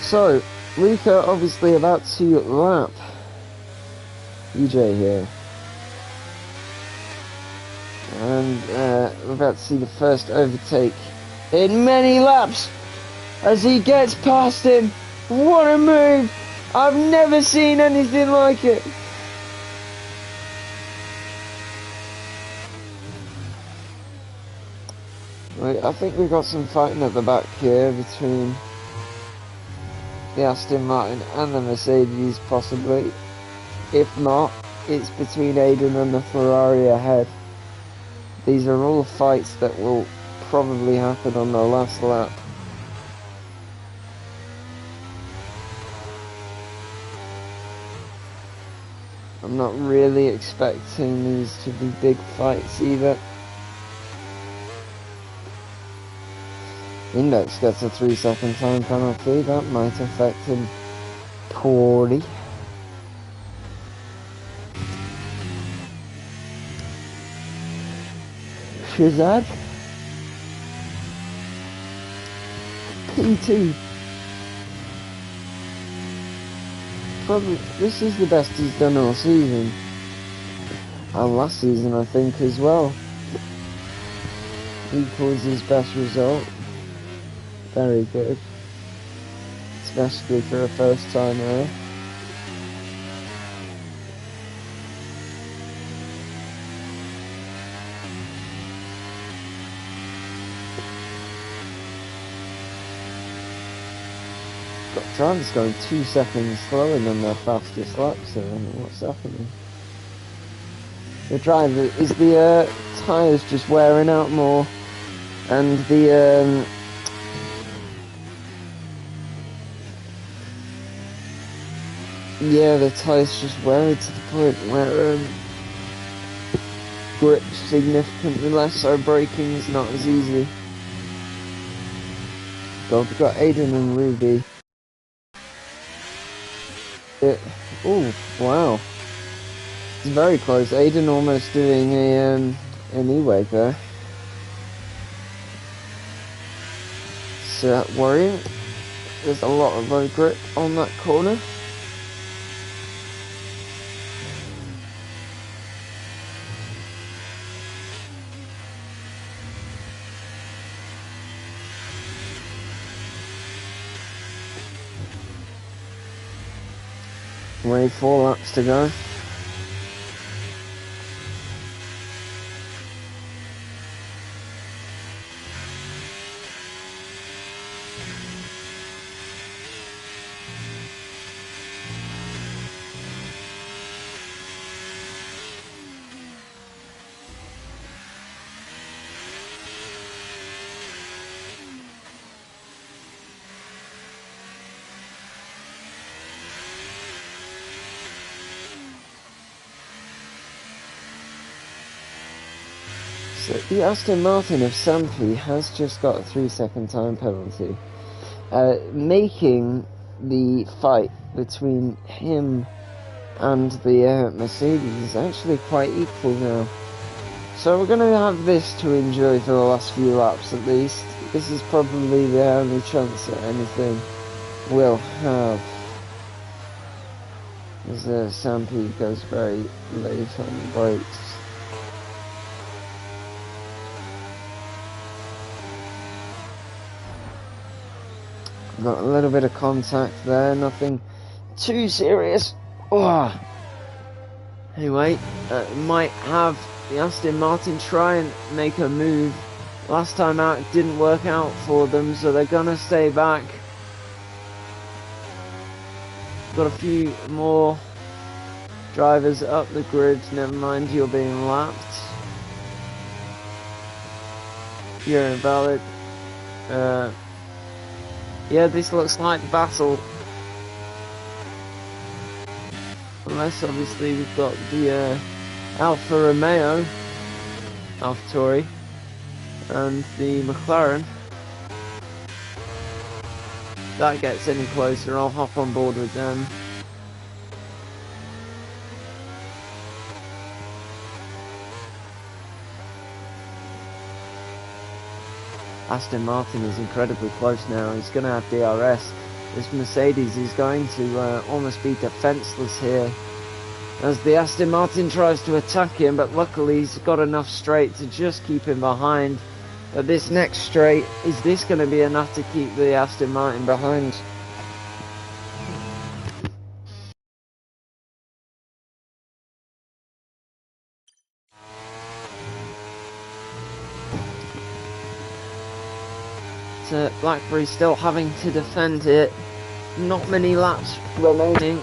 So, Luca obviously about to lap EJ here. And we're about to see the first overtake in many laps as he gets past him. What a move! I've never seen anything like it. I think we've got some fighting at the back here between the Aston Martin and the Mercedes, possibly. If not, it's between Aiden and the Ferrari ahead. These are all fights that will probably happen on the last lap. I'm not really expecting these to be big fights either. Index gets a 3-second time penalty. That might affect him poorly. Shazad. P2. Probably, this is the best he's done all season. And last season, I think, as well. equals his best result. Very good. Especially for a first timer. Got drivers going 2 seconds slower than their fastest lap, so I don't know what's happening. The driver, is the tyres just wearing out more, and the yeah, the tyres just wearing to the point where grip's significantly less, so braking is not as easy. So we've got Aiden and Ruby. Oh wow, it's very close. Aiden almost doing a an e-wake there. So worrying. There's a lot of low grip on that corner. Only 4 laps to go. So the Aston Martin of Sampi has just got a 3-second time penalty, making the fight between him and the Mercedes actually quite equal now. So we're going to have this to enjoy for the last few laps at least. This is probably the only chance at anything we'll have, as Sampi goes very late on the brakes. Got a little bit of contact there, nothing too serious. Oh. Anyway, might have the Aston Martin try and make a move. Last time out it didn't work out for them, so they're gonna stay back. Got a few more drivers up the grid, never mind you're being lapped. You're invalid. Yeah, this looks like battle. Unless obviously we've got the Alfa Romeo, AlphaTauri, and the McLaren. If that gets any closer, I'll hop on board with them. Aston Martin is incredibly close now. He's going to have DRS. This Mercedes is going to almost be defenceless here, as the Aston Martin tries to attack him, but luckily he's got enough straight to just keep him behind. But this next straight, is this going to be enough to keep the Aston Martin behind? Blackberry still having to defend it. Not many laps remaining.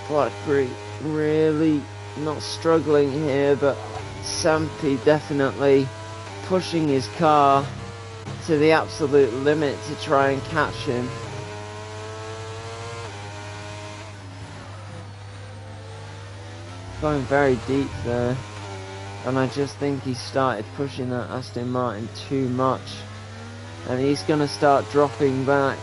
Blackberry really not struggling here, but Sampi definitely pushing his car to the absolute limit to try and catch him. Going very deep there, and I just think he started pushing that Aston Martin too much, and he's going to start dropping back.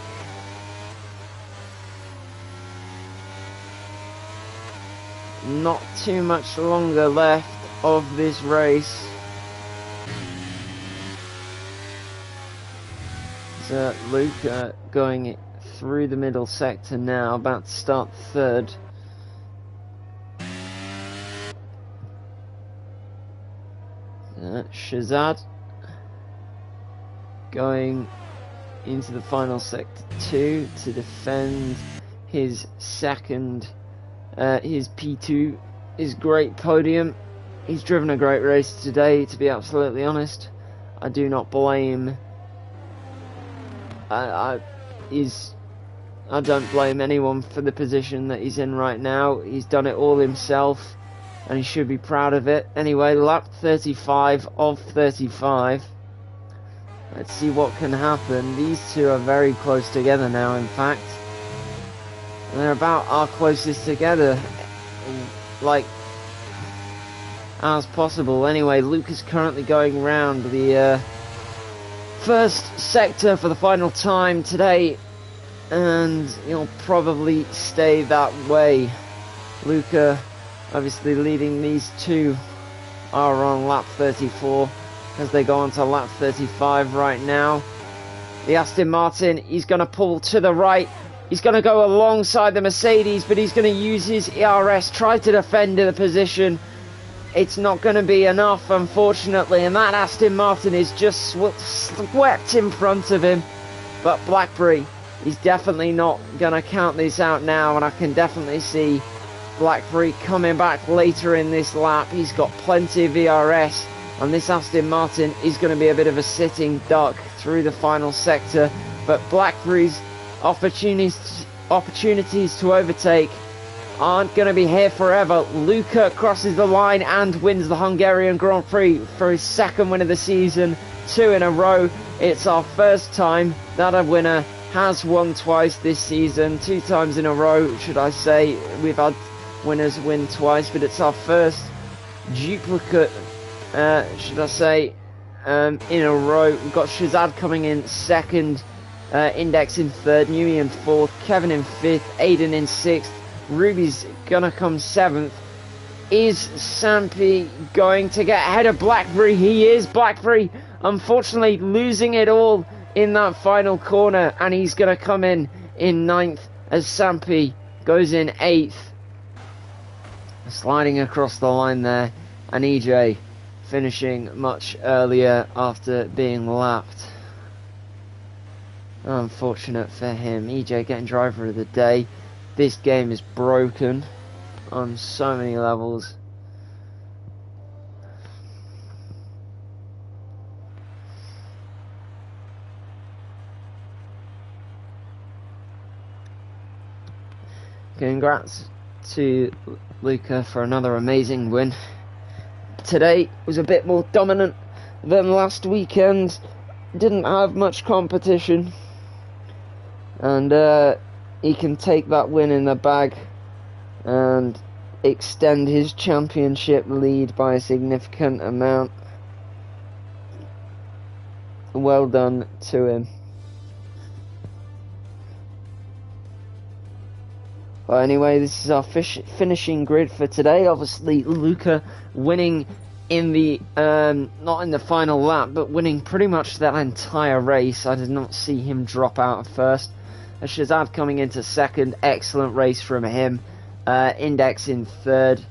Not too much longer left of this race. Luca going through the middle sector now, about to start third. Shazad going into the final sector 2 to defend his second, his P2, his great podium. He's driven a great race today, to be absolutely honest. I do not blame. I don't blame anyone for the position that he's in right now. He's done it all himself, and he should be proud of it. Anyway, lap 35 of 35. Let's see what can happen. These two are very close together now, in fact. And they're about our closest together, like, as possible. Anyway, Luke is currently going round the first sector for the final time today, and he'll probably stay that way. Luca obviously leading. These two are on lap 34 as they go on to lap 35 right now. The Aston Martin, he's going to pull to the right. He's going to go alongside the Mercedes, but he's going to use his ERS, try to defend the position. It's not going to be enough, unfortunately, and that Aston Martin is just swept in front of him. But Blackberry, he's definitely not going to count this out now, and I can definitely see Blackberry coming back later in this lap. He's got plenty of ERS, and this Aston Martin is going to be a bit of a sitting duck through the final sector. But Blackberry's opportunities to overtake aren't going to be here forever. Luca crosses the line and wins the Hungarian Grand Prix for his second win of the season, 2 in a row. It's our first time that a winner has won twice this season, 2 times in a row, should I say. We've had winners win twice, but it's our first duplicate, should I say, in a row. We've got Shazad coming in second, Index in third, Newey in fourth, Kevin in fifth, Aiden in sixth, Ruby's gonna come 7th. Is Sampi going to get ahead of Blackberry? He is. Blackberry, unfortunately, losing it all in that final corner, and he's gonna come in 9th as Sampi goes in 8th. Sliding across the line there, and EJ finishing much earlier after being lapped. Unfortunate for him. EJ getting driver of the day. This game is broken on so many levels. Congrats to Luca for another amazing win. Today was a bit more dominant than last weekend. Didn't have much competition, and he can take that win in the bag and extend his championship lead by a significant amount. Well done to him. Well, anyway, this is our finishing grid for today. Obviously, Luca winning in the not in the final lap, but winning pretty much that entire race. I did not see him drop out at first. Shazad coming into second, excellent race from him. Index in third,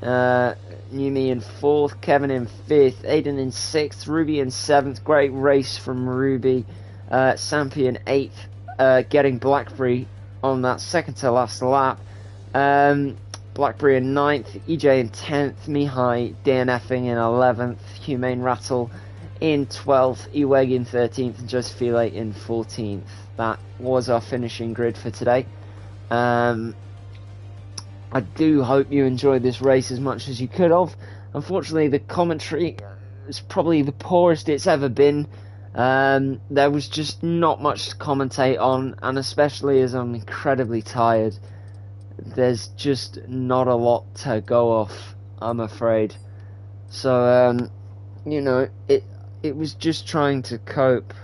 Numi in fourth, Kevin in fifth, Aiden in sixth, Ruby in seventh. Great race from Ruby. Sampi in eighth, getting Blackberry on that second to last lap. Blackberry in 9th, EJ in 10th, Mihai DNFing in 11th, Humane Rattle in 12th, Eweg in 13th, and Josephile in 14th. That was our finishing grid for today. I do hope you enjoyed this race as much as you could have. Unfortunately, the commentary is probably the poorest it's ever been. There was just not much to commentate on, and especially as I'm incredibly tired, there's just not a lot to go off, I'm afraid. So, you know, it was just trying to cope.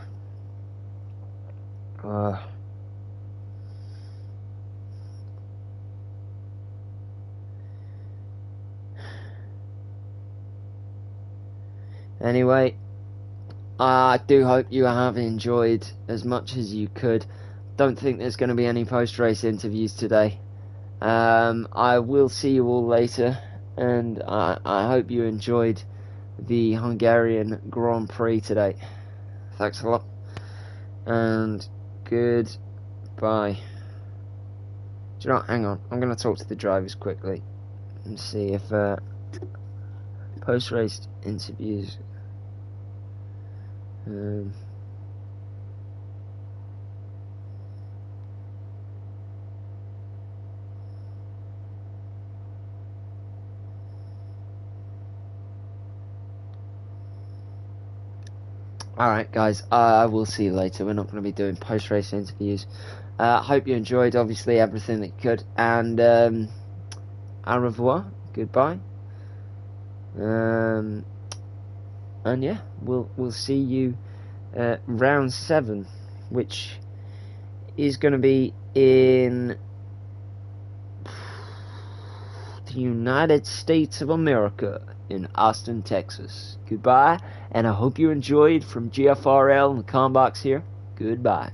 Anyway, I do hope you have enjoyed as much as you could. Don't think there's going to be any post-race interviews today. I will see you all later, and I hope you enjoyed the Hungarian Grand Prix today. Thanks a lot, and goodbye. Do you know what? Hang on, I'm going to talk to the drivers quickly and see if post-race interviews. Alright guys, I will see you later. We're not going to be doing post-race interviews. Hope you enjoyed, obviously, everything that you could. And, au revoir. Goodbye. And yeah, we'll see you round 7, which is going to be in the United States of America, in Austin, Texas. Goodbye, and I hope you enjoyed from GFRL and the Combox here. Goodbye.